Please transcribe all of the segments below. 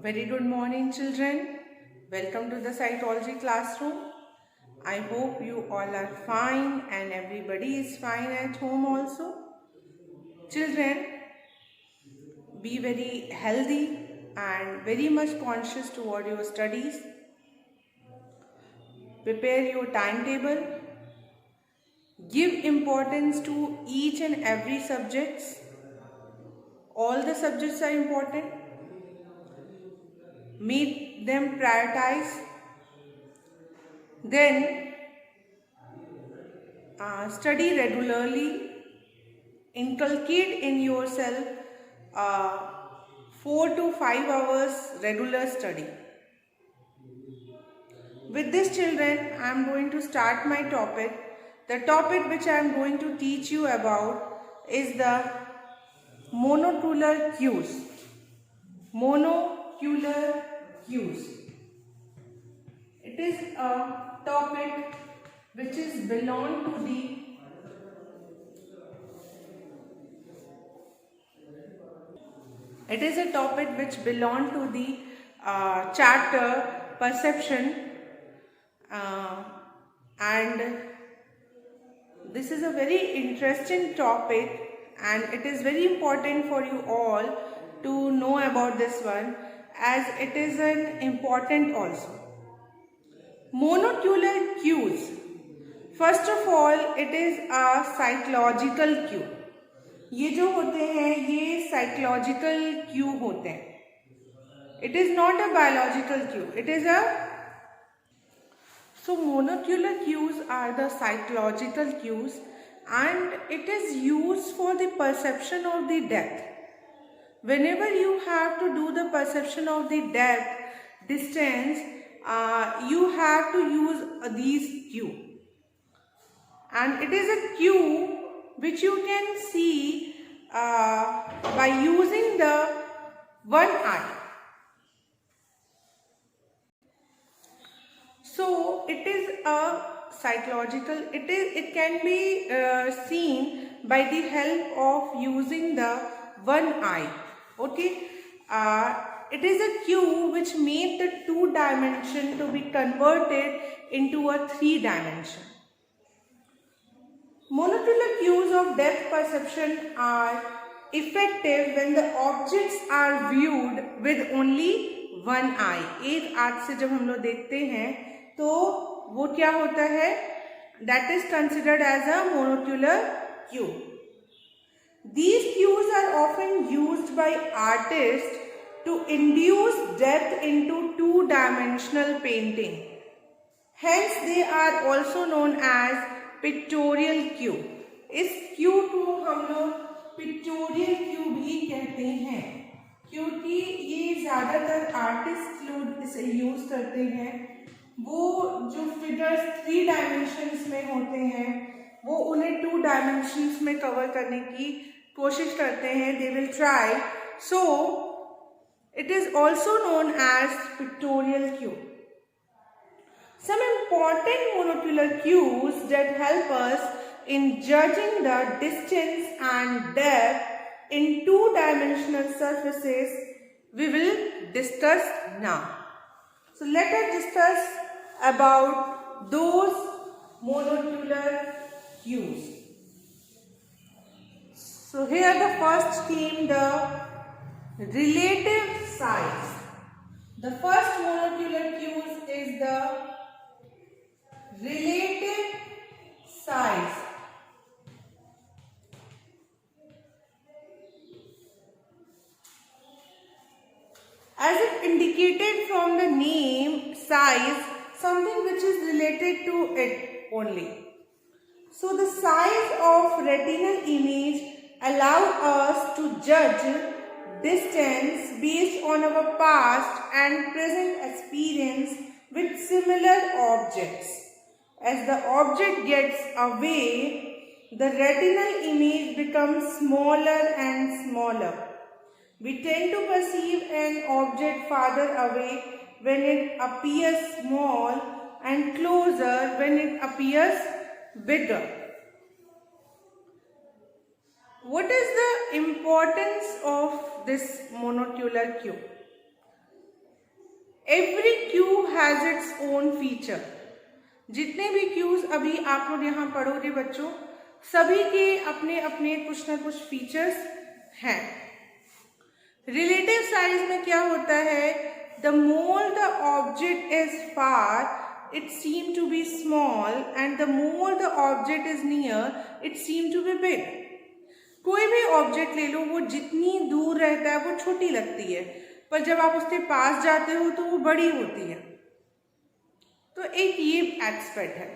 Very good morning, children. Welcome to the Cytology classroom. I hope you all are fine and everybody is fine at home also. Children, be very healthy and very much conscious toward your studies. Prepare your timetable. Give importance to each and every subject. All the subjects are important. Make them prioritize. Then study regularly. Inculcate in yourself 4 to 5 hours regular study. With this, children, I am going to start my topic. The topic which I am going to teach you about is the monocular cues. Monocular cues. It is a topic which is belong to the chapter perception, and this is a very interesting topic and it is very important for you all to know about this one as it is an important also. Monocular cues. First of all, it is a psychological cue. ये जो होते हैं ये psychological Q होते हैं. It is not a biological cue. It is a So monocular cues are the psychological cues and it is used for the perception of the depth. Whenever you have to do the perception of the depth, distance, you have to use these cue. And it is a cue which you can see by using the one eye. So it is a psychological, it can be seen by the help of using the one eye. Okay, it is a cue which made the 2 dimension to be converted into a 3 dimension. Monocular cues of depth perception are effective when the objects are viewed with only one eye. एक आँख से जब हम लोग देखते हैं तो वो क्या होता है? That is considered as a monocular cue. These cues are often used by artists to induce depth into 2-dimensional painting. Hence, they are also known as pictorial Q. इस क्यू को हम लोग पिक्टोरियल क्यू भी कहते हैं क्योंकि ये ज़्यादातर आर्टिस्ट लोग इसे यूज़ करते हैं. वो जो फिगर्स 3 डायमेंशंस में होते हैं वो उन्हें 2 डायमेंशंस में कवर करने की कोशिश करते हैं. They will try. So it is also known as pictorial cue. Some important monocular cues that help us in judging the distance and depth in 2-dimensional surfaces we will discuss now. So let us discuss about those monocular cues. So here the first theme, the relative size. The first monocular cues is the relative size. As it indicated from the name, size, something which is related to it only. So the size of retinal image allow us to judge distance based on our past and present experience with similar objects. As the object gets away, the retinal image becomes smaller and smaller. We tend to perceive an object farther away when it appears small and closer when it appears bigger. What is the importance of this monocular cue? Every Q has its own feature. जितने भी cues अभी आप लोग यहाँ पढ़ोगे बच्चों, सभी के अपने अपने कुछ ना कुछ फीचर्स हैं। रिलेटिव साइज में क्या होता है, the more the object is far it seem to be small and the more the object is near it seem to be big. कोई भी ऑब्जेक्ट ले लो, वो जितनी दूर रहता है वो छोटी लगती है, पर जब आप उसके पास जाते हो तो वो बड़ी होती है। तो एक ये एस्पेक्ट है।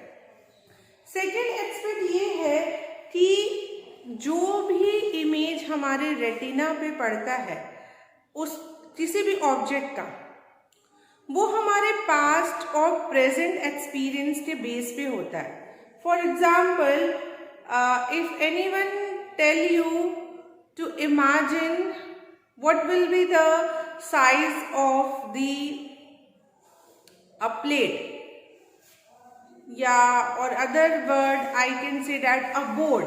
सेकेंड एस्पेक्ट ये है कि जो भी इमेज हमारे रेटिना पे पड़ता है उस किसी भी ऑब्जेक्ट का, वो हमारे पास्ट और प्रेजेंट एक्सपीरियंस के बेस पे होता है। For example, if anyone tell you to imagine what will be the size of a plate, या और other word I can say that a board.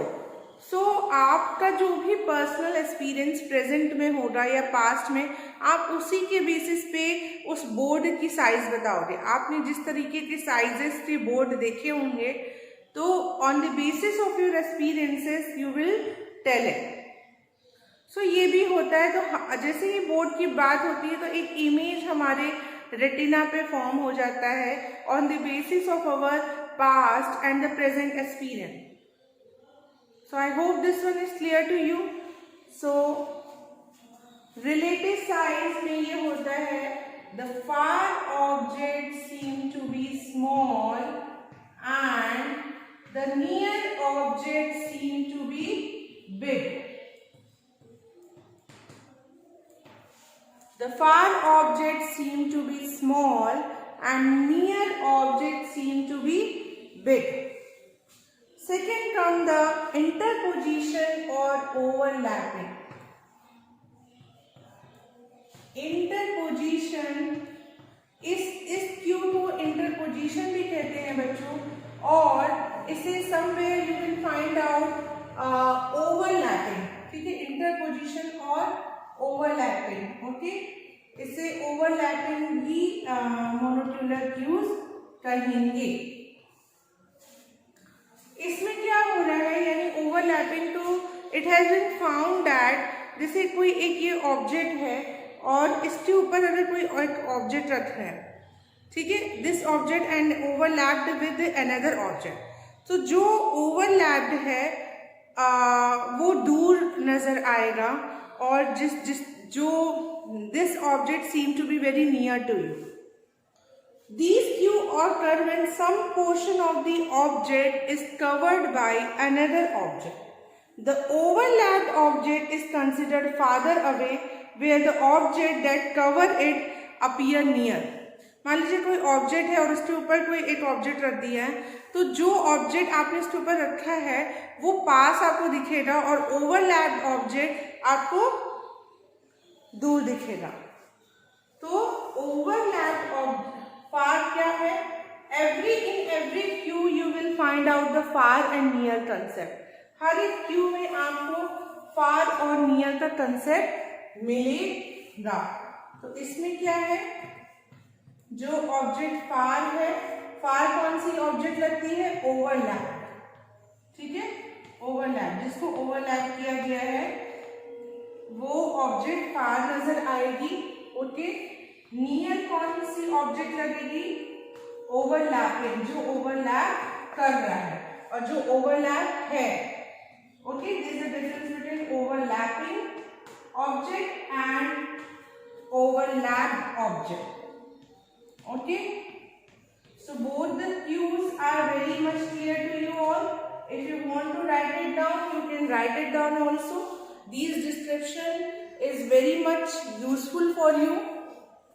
So आपका जो भी पर्सनल एक्सपीरियंस प्रेजेंट में होगा या पास्ट में, आप उसी के बेसिस पे उस बोर्ड की साइज बताओगे। आपने जिस तरीके के साइजेस के बोर्ड देखे होंगे, तो on the basis of your experiences you will tell it. So ये भी होता है। तो जैसे ही बोर्ड की बात होती है तो एक इमेज हमारे रेटिना पे फॉर्म हो जाता है on the basis of our past and the present experience. So I hope this one is clear to you. So relative size में ये होता है, the far object seem to be small and the near object seem to be big. The far objects seem to be small and near objects seem to be big. Second comes the interposition or overlapping. Interposition, इस Q को interposition भी कहते हैं बच्चों, और इसे somewhere you will find out overlapping। ठीक है, interposition और ओवरलैपिंग। ओके, इसे ओवरलैपिंग भी मोनोक्यूलर क्यूज कहेंगे। इसमें क्या हो रहा है, यानी ओवरलैपिंग, तो it has been found that जैसे कोई एक ये ऑब्जेक्ट है और इसके ऊपर अगर कोई एक ऑब्जेक्ट रखा है, ठीक है, this object and overlapped with another object, तो जो ओवरलैप्ड है वो दूर नजर आएगा, और this object seem to be very near to you. These Q occur when some portion of the object is covered by another object. The overlapped object is considered farther away, where the object that cover it appear near. मान लीजिए कोई object है और उसके ऊपर कोई एक object रख दिया है, तो जो ऑब्जेक्ट आपने इसके ऊपर रखा है वो पास आपको दिखेगा और ओवरलैप्ड ऑब्जेक्ट आपको दूर दिखेगा। तो ओवरलैप्ड ऑब्जेक्ट फार क्या है, in every cue you will find out the far and near concept. हर एक क्यू में आपको फार और नियर का कंसेप्ट मिलेगा। तो इसमें क्या है, जो ऑब्जेक्ट फार है, फार कौन सी ऑब्जेक्ट लगती है, ओवरलैप। ठीक है, ओवरलैप, जिसको ओवरलैप किया गया है वो ऑब्जेक्ट फार नजर आएगी। ओके, नियर कौन सी ऑब्जेक्ट लगेगी, ओवरलैपिंग, जो ओवरलैप कर रहा है और जो ओवरलैप है। Okay, this is the difference between overlapping object and overlapped object. Okay, so both the cues are very much clear to you all. If you want to write it down, you can write it down also. These description is very much useful for you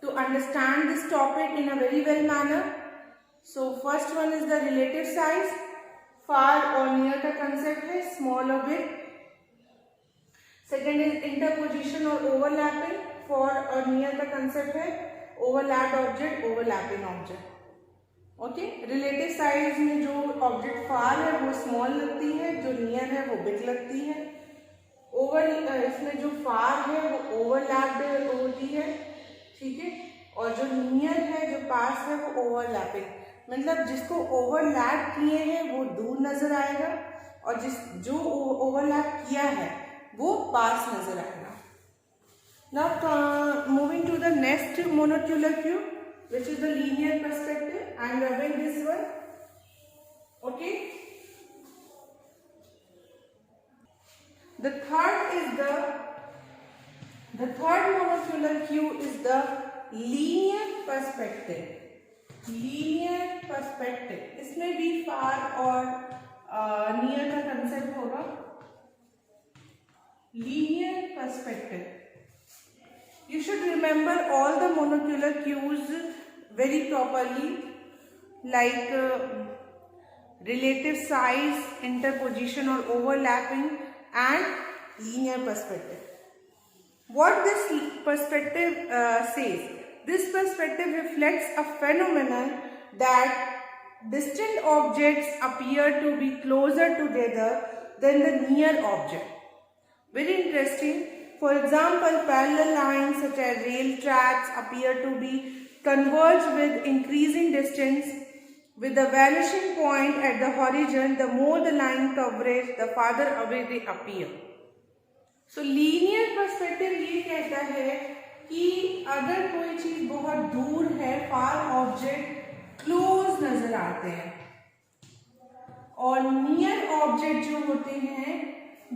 to understand this topic in a very well manner. So first one is the relative size, far or near का concept है, small or big. Second is interposition or overlapping, far or near का concept है, overlapped object, overlapping object. Okay, relative size में जो object फार है वो small लगती है, जो नियर है वो बिग लगती है। इसमें जो फार है वो ओवरलैप्ड होती है, ठीक है, और जो नियर है, जो पास है, वो ओवरलैपिंग, मतलब जिसको ओवरलैप किए हैं वो दूर नजर आएगा और जो ओवरलैप किया है वो पास नजर आएगा। Now moving to the next monocular cue, which is the linear perspective. I am rubbing this one. Okay. The third monocular cue is the linear perspective. Linear perspective. इसमें भी far और near का concept होगा. Linear perspective. You should remember all the monocular cues very properly, like relative size, interposition or overlapping, and linear perspective. What this perspective says? This perspective reflects a phenomenon that distant objects appear to be closer together than the near object. Very interesting. For example, parallel lines such as rail tracks appear to be converged with increasing distance. With the vanishing point at the horizon, the more the line coverage, the farther away they appear. So, linear perspective ये कहता है कि अगर कोई चीज बहुत दूर है, far object close नजर आते हैं, और near object जो होते हैं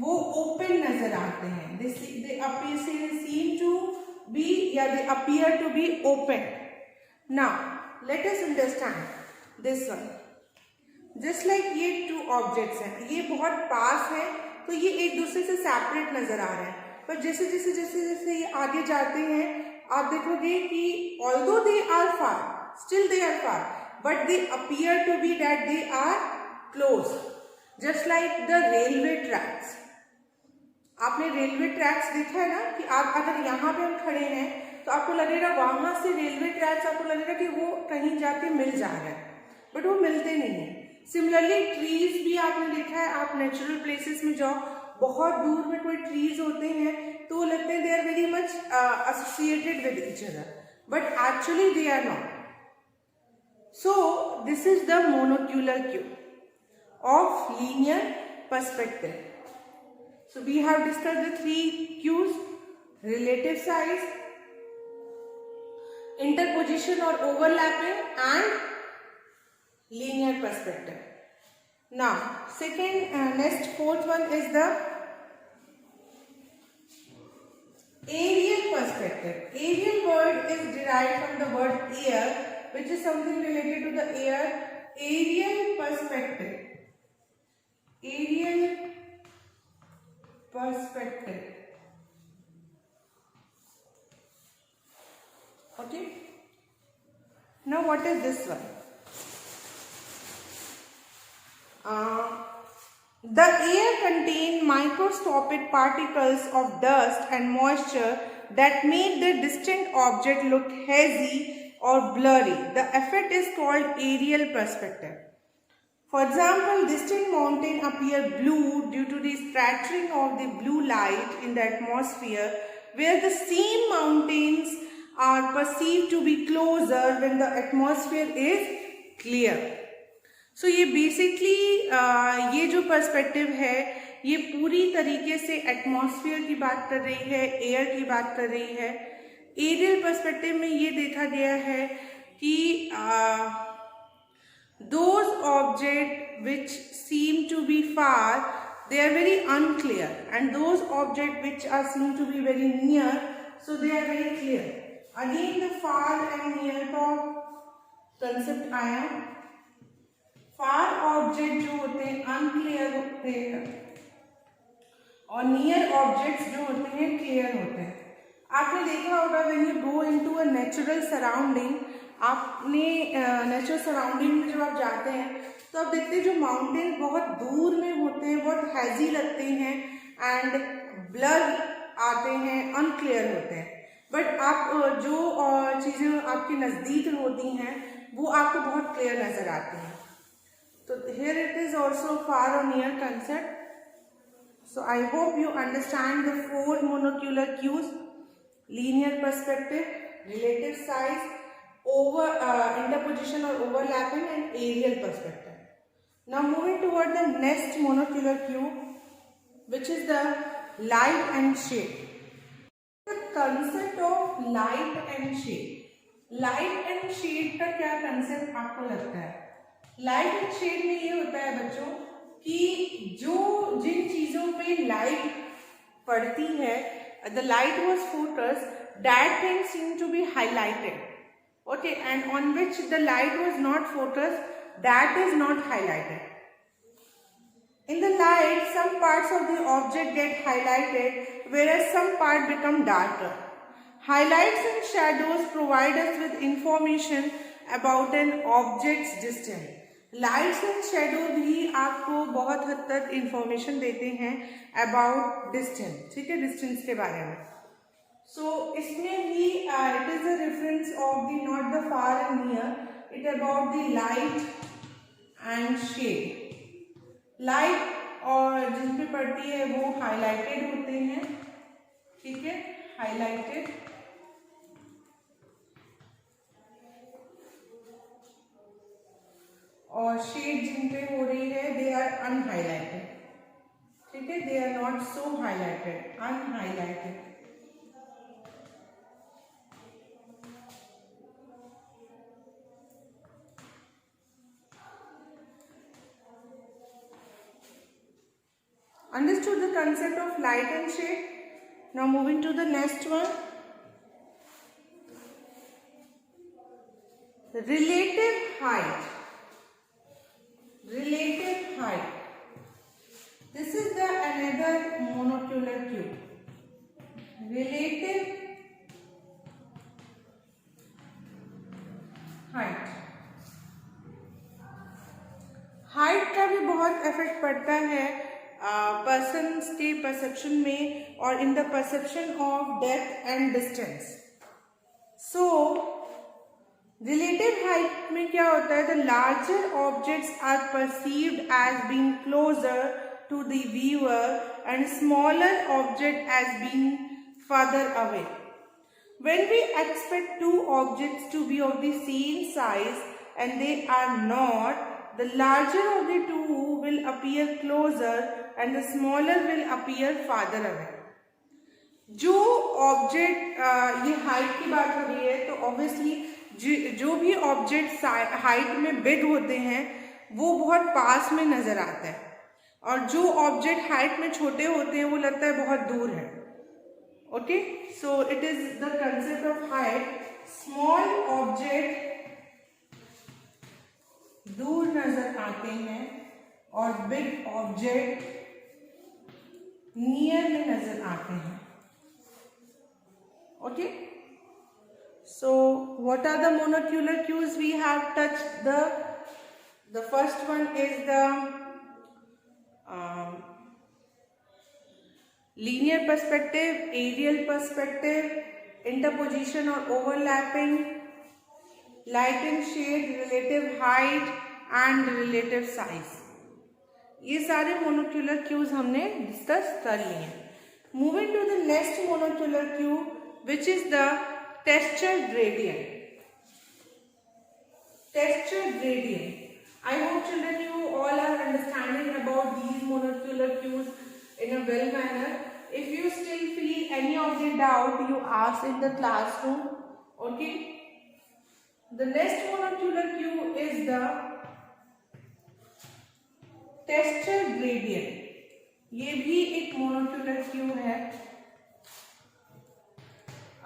वो ओपन नजर आते हैं. They seem to be, या they appear to be open. Now let us understand this one. Just like ये two objects हैं, ये बहुत पास है तो ये एक दूसरे से सेपरेट नजर आ रहे हैं, पर जैसे जैसे जैसे जैसे ये आगे जाते हैं आप देखोगे कि although they are far, still they are far, but they appear to be that they are close. Just like the railway tracks. आपने रेलवे ट्रैक्स देखा है ना कि आप अगर यहाँ पे हम खड़े हैं तो आपको लगेगा वहां से रेलवे ट्रैक्स, आपको लगेगा कि वो कहीं जाके मिल जा रहा है, बट वो मिलते नहीं है. सिमिलरली ट्रीज भी आपने देखा है, आप नेचुरल प्लेसेस में जाओ, बहुत दूर में कोई ट्रीज होते हैं तो लगते हैं they are very much associated with each other, but actually they are not. So this is the monocular cue of linear perspective. So we have discussed the three cues: relative size, interposition or overlapping, and linear perspective. Now, fourth one is the aerial perspective. Aerial word is derived from the word air, which is something related to the air. Aerial perspective. Aerial perspective. Okay. Now what is this one? The air contains microscopic particles of dust and moisture that make the distant object look hazy or blurry. The effect is called aerial perspective. For example, distant mountains appear blue due to the scattering of the blue light in the atmosphere, where the same mountains are perceived to be closer when the atmosphere is clear. So ये basically ये जो perspective है ये पूरी तरीके से atmosphere की बात कर रही है, air की बात कर रही है. Aerial perspective में ये देखा गया है कि those objects which seem to be far, they are very unclear, and those objects which are seen to be very near, so they are very clear. Again the far and near का concept आया. far object जो होते हैं unclear होते हैं और near objects जो होते हैं clear होते हैं. आपने देखा होगा when you go into a natural surrounding, आपने नेचुरल सराउंडिंग में जब आप जाते हैं तो आप देखते हैं जो माउंटेन बहुत दूर में होते हैं, बहुत हैजी लगते हैं एंड ब्लर आते हैं, अनक्लियर होते हैं, बट आप जो चीज़ें आपके नज़दीक होती हैं वो आपको बहुत क्लियर नज़र आती हैं. तो हियर इट इज़ ऑल्सो फार और near concept. So I hope you understand the 4 monocular cues: linear perspective, relative size, interposition or overlapping and aerial perspective. Now moving toward the next monocular cue, which is the light and shade. The concept of light and shade. Light and shade का क्या concept आपको लगता है? Light and shade में ये होता है बच्चों कि जो जिन चीजों पे लाइट पड़ती है, the light was focus, that thing seem to be highlighted, okay, and on which the light was not focus, that is not highlighted. In the light, some parts of the object get highlighted, whereas some part become darker. Highlights and shadows provide us with information about an object's distance. Lights and shadow भी आपको बहुत हद तक information देते हैं about distance, ठीक है, distance के बारे में. So इसमें भी it is a reference of the not the far and near, it about the light and shade. Light और जिन पे पड़ती है वो हाईलाइटेड होते हैं, ठीक है, हाईलाइटेड, और शेड जिन पे हो रही है दे आर अनहाईलाइटेड, ठीक है, they are not so highlighted, unhighlighted. Understood the concept of light and shade? Now moving to the next one. Relative height. Relative height. This is the another monocular cue. Relative height. Height का भी बहुत effect पड़ता है persons के perception में और in the perception of depth and distance. So relative height में क्या होता है? The larger objects are perceived as being closer to the viewer and smaller object as being farther away. When we expect two objects to be of the same size and they are not, the larger of the two will appear closer and the smaller will appear farther away. जो object ये height की बात हो रही है तो obviously जो भी ऑब्जेक्ट हाइट में बिग होते हैं वो बहुत पास में नजर आता है, और जो ऑब्जेक्ट हाइट में छोटे होते हैं वो लगता है बहुत दूर है. Okay, so it is the concept of height. Small object दूर नजर आते हैं और बिग ऑब्जेक्ट नियर में नजर आते हैं. Okay, so what are the monocular cues we have touched? The first one is the linear perspective, aerial perspective, interposition or overlapping, light and shade, relative height and relative size. ये सारे monocular cues हमने discuss कर लिए हैं. Moving to the next monocular cue which is the texture gradient. Texture gradient. I hope children you all are understanding about these monocular cues in a well manner. If you still feel any of the doubt, you ask in the classroom. Okay. The next monocular cue is the texture gradient. ये भी एक monocular cue है.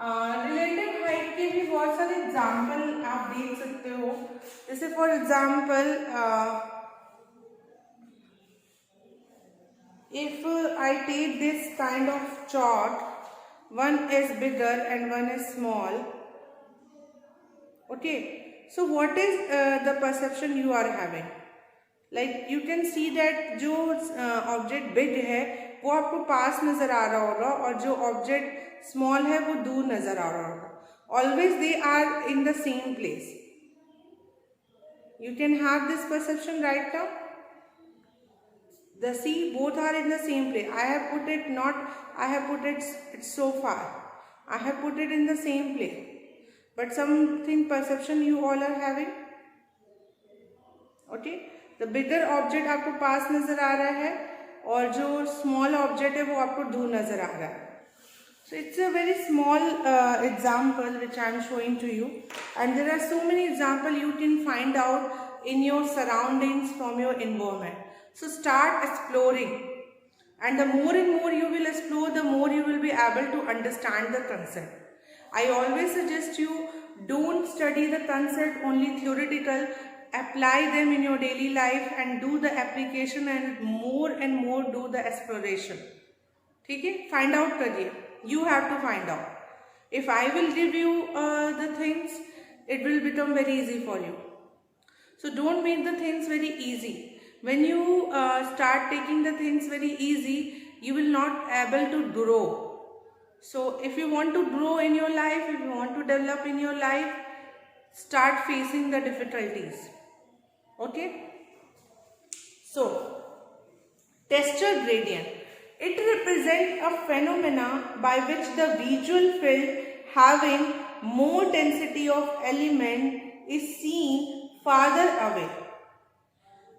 Relative height के भी बहुत सारे example आप देख सकते हो. जैसे for example if I take this kind of chart, one is bigger and one is small. Okay, so what is the perception you are having? Like you can see that जो object big है वो आपको पास नजर आ रहा होगा और जो ऑब्जेक्ट स्मॉल है वो दूर नजर आ रहा होगा. Always they are in the same place. You can have this perception right now. These both are in the same place. I have put it not, I have put it so far. I have put it in the same place. but something perception you all are having. Okay, the bigger object आपको पास नजर आ रहा है और जो small object है वो आपको दूर नजर आ रहा है. So it's a very small example which I am showing to you, and there are so many examples you can find out in your surroundings from your environment. So start exploring, and the more and more you will explore, the more you will be able to understand the concept. I always suggest you don't study the concept only theoretical, apply them in your daily life and do the application and more do the exploration. ठीक है, find out करिए. You have to find out. If I will give you the things, it will become very easy for you. So don't make the things very easy. When you start taking the things very easy, you will not able to grow. So if you want to grow in your life, if you want to develop in your life, start facing the difficulties. Okay? So, texture gradient. It represents a phenomena by which the visual field having more density of element is seen farther away.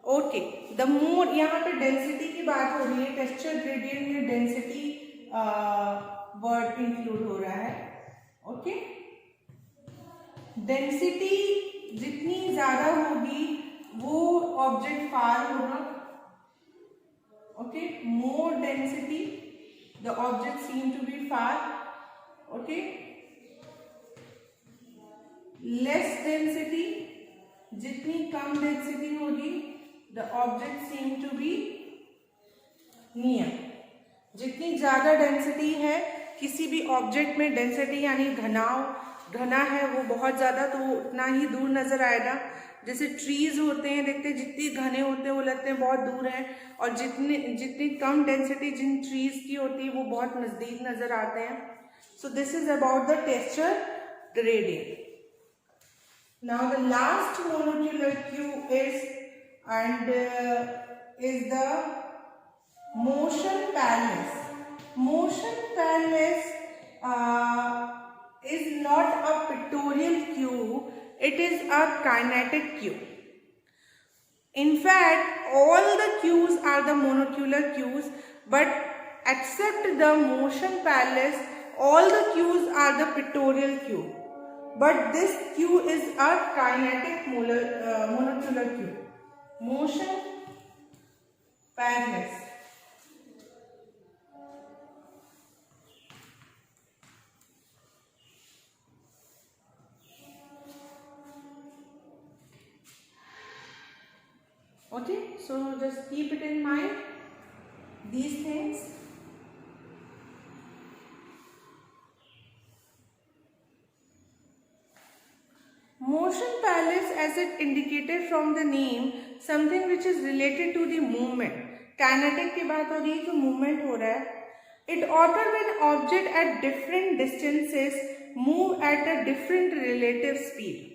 Okay, the more, यहाँ पे density की बात हो रही है, texture gradient में density word include हो रहा है. Okay, density जितनी ज़्यादा होगी वो object far होगा. Okay, more density, the object seem to be far. Okay, less density, जितनी कम density होगी, the object seem to be near. जितनी ज़्यादा density है किसी भी object में, density यानी घना है वो बहुत ज़्यादा, तो वो उतना ही दूर नज़र आएगा. जैसे ट्रीज होते हैं, देखते हैं जितनी घने होते हैं वो लगते हैं बहुत दूर हैं, और जितनी कम डेंसिटी जिन ट्रीज की होती है वो बहुत नज़दीक नज़र आते हैं. सो this is about the texture gradient. Now the last monocular Q is the motion paralysis. Motion paralysis is not a pictorial cue, it is a kinetic cue. In fact, all the cues are the monocular cues, but except the motion paralysis, all the cues are the pictorial cue. But this cue is a kinetic monocular cue. Motion paralysis. Okay, so just keep it in mind, these things. Motion paralysis, as it indicated from the name, something which is related to the movement. Kinetic की बात हो रही है, जो movement हो रहा है. It occurs when object at different distances move at a different relative speed.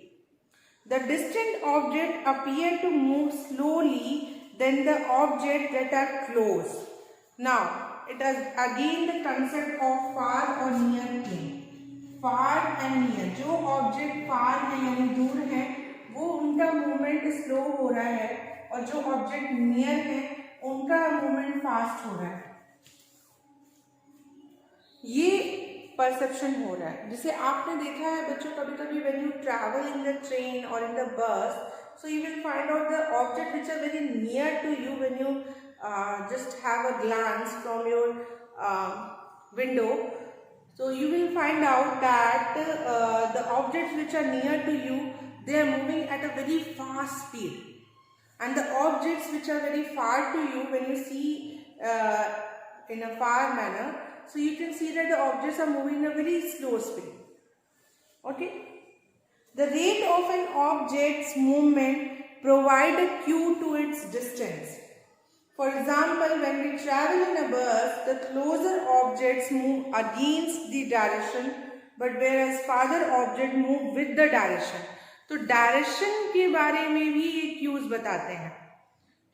The distant object appear to move slowly than the objects that are close. Now, it is again the concept of far or near thing. Far and near. जो object far है यानी दूर है, वो उनका movement slow हो रहा है, और जो object near है, उनका movement fast हो रहा है. ये परसेप्शन हो रहा है. जैसे आपने देखा है बच्चों, कभी कभी when you travel in the train or in the bus, so you will find out the object which are very near to you when you just have a glance from your window. So you will find out that the objects which are near to you, they are moving at a very fast speed, and the objects which are very far to you, when you see in a far manner, so you can see that the objects are moving at a very slow speed. Okay, the rate of an object's movement provide a cue to its distance. For example, when we travel in a bus, the closer objects move against the direction, but whereas farther objects move with the direction. तो direction के बारे में भी ये cues बताते हैं.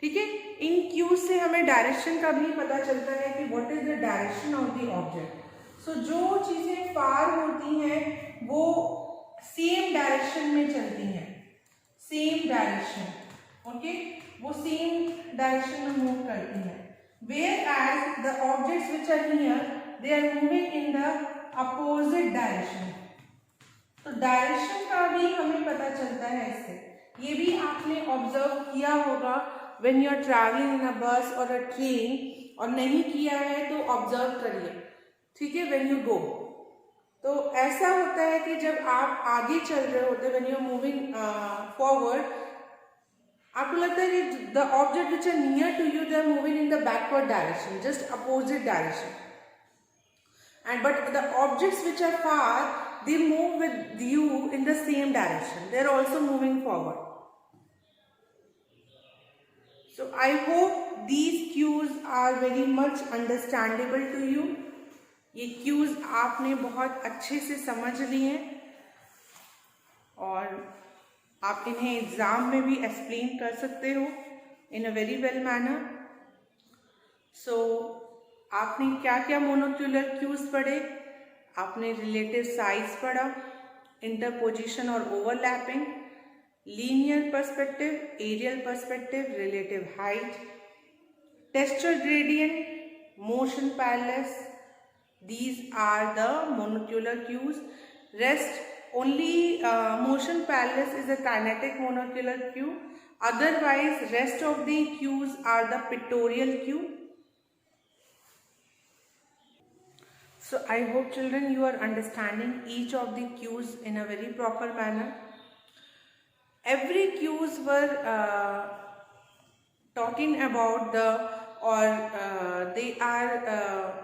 ठीक है, इन क्यूज से हमें डायरेक्शन का भी पता चलता है कि what is the direction of the object. So जो चीजें फार होती हैं वो सेम डायरेक्शन में चलती हैं, सेम डायरेक्शन, ओके, वो सेम डायरेक्शन में मूव करती हैं। Whereas the objects which are near they are moving in the opposite direction. तो डायरेक्शन का भी हमें पता चलता है इससे। ये भी आपने ऑब्जर्व किया होगा when you are travelling in a bus और अ ट्रेन, और नहीं किया है तो ऑब्जर्व करिए, ठीक है, व्हेन यू गो। तो ऐसा होता है कि जब आप आगे चल रहे होते, when you are moving forward, आपको लगता है कि the object which are near to you they are moving in the backward direction, just opposite direction, and but the objects which are far, they move with you in the same direction, they are also moving forward. So I hope these cues are very much understandable to you. ये cues आपने बहुत अच्छे से समझ लिए हैं और आप इन्हें एग्जाम में भी एक्सप्लेन कर सकते हो in a very well manner. So आपने क्या क्या मोनोक्यूलर क्यूज पढ़े? आपने रिलेटिव साइज पढ़ा, इंटरपोजिशन और overlapping, linear perspective, aerial perspective, relative height, texture gradient, motion parallels, these are the monocular cues. Rest only motion parallels is a kinetic monocular cue, otherwise rest of the cues are the pictorial cue. So I hope children you are understanding each of the cues in a very proper manner. Every cues were talking about the they are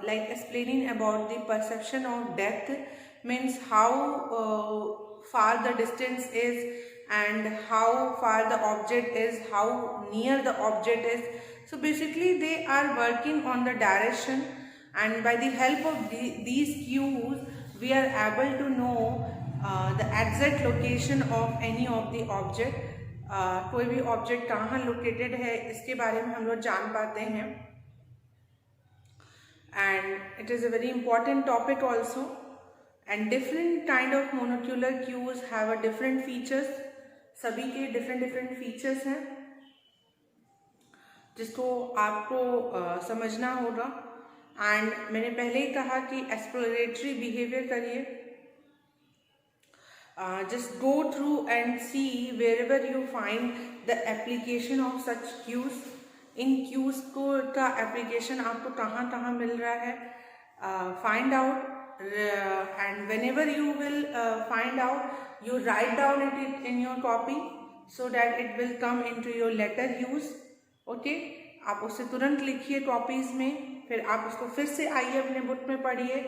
like explaining about the perception of depth, means how far the distance is and how far the object is, how near the object is. So basically they are working on the direction, and by the help of these cues we are able to know the exact location of any of the object. कोई भी object कहाँ located है इसके बारे में हम लोग जान पाते हैं, and it is a very important topic also, and different kind of monocular cues have a different features, सभी के डिफरेंट डिफरेंट फीचर्स हैं जिसको आपको समझना होगा। एंड मैंने पहले ही कहा कि एक्सप्लोरेटरी बिहेवियर करिए, just go through and see wherever you find the application of such cues. In cues को का application आपको कहाँ कहाँ मिल रहा है, find out, and whenever you will find out you write down it in your copy so that it will come into your later use. okay, आप उसे तुरंत लिखिए कॉपीज में, फिर आप उसको फिर से आइए अपने बुक में पढ़िए,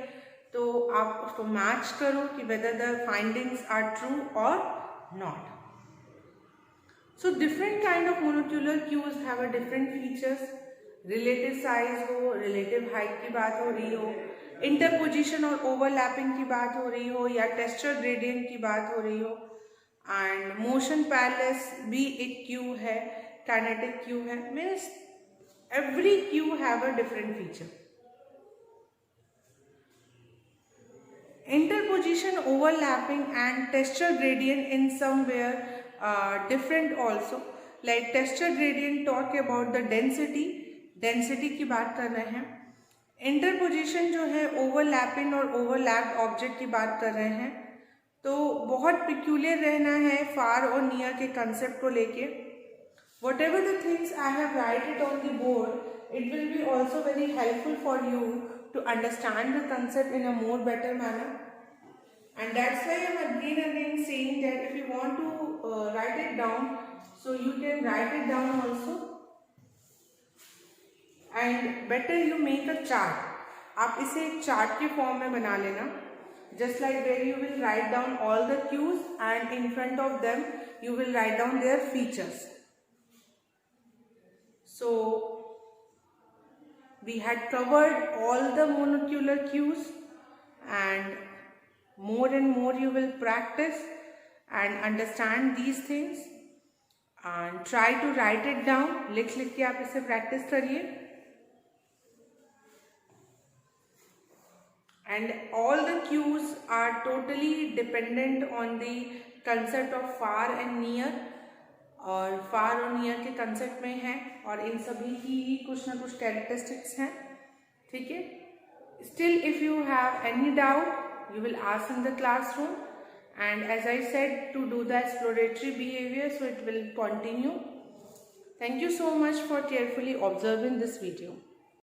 तो आप उसको मैच करो कि whether the findings are true और not. So different kind of monocular cues have a different features, relative size हो, रिलेटिव हाइट की बात हो रही हो, इंटरपोजिशन और ओवरलैपिंग की बात हो रही हो, या टेक्सचर ग्रेडियंट की बात हो रही हो, एंड मोशन पैरेलल्स भी एक क्यू है, काइनेटिक क्यू है, means every Q have a different feature. Interposition, overlapping and texture gradient in somewhere different also. Like texture gradient talk about the density की बात कर रहे हैं। Interposition जो है overlapping और overlapped object की बात कर रहे हैं। तो बहुत peculiar रहना है far और near के concept को लेके। Whatever the things I have write it on the board, it will be also very helpful for you to understand the concept in a more better manner. And that's why I am again saying that if you want to write it down, so you can write it down also, and better you make a chart. आप इसे एक chart के form में बना लेना, just like where you will write down all the cues and in front of them you will write down their features. So we had covered all the monocular cues, and more you will practice and understand these things, and try to write it down. लिख के आप इसे practice करिए, and all the cues are totally dependent on the concept of far and near, और फार और near के concept में है, और इन सभी की ही कुछ ना कुछ कैरेक्टरिस्टिक्स हैं, ठीक है। Still if you have any doubt you will ask in the classroom, and as I said, to do the exploratory behavior, so it will continue. Thank you so much for carefully observing this video.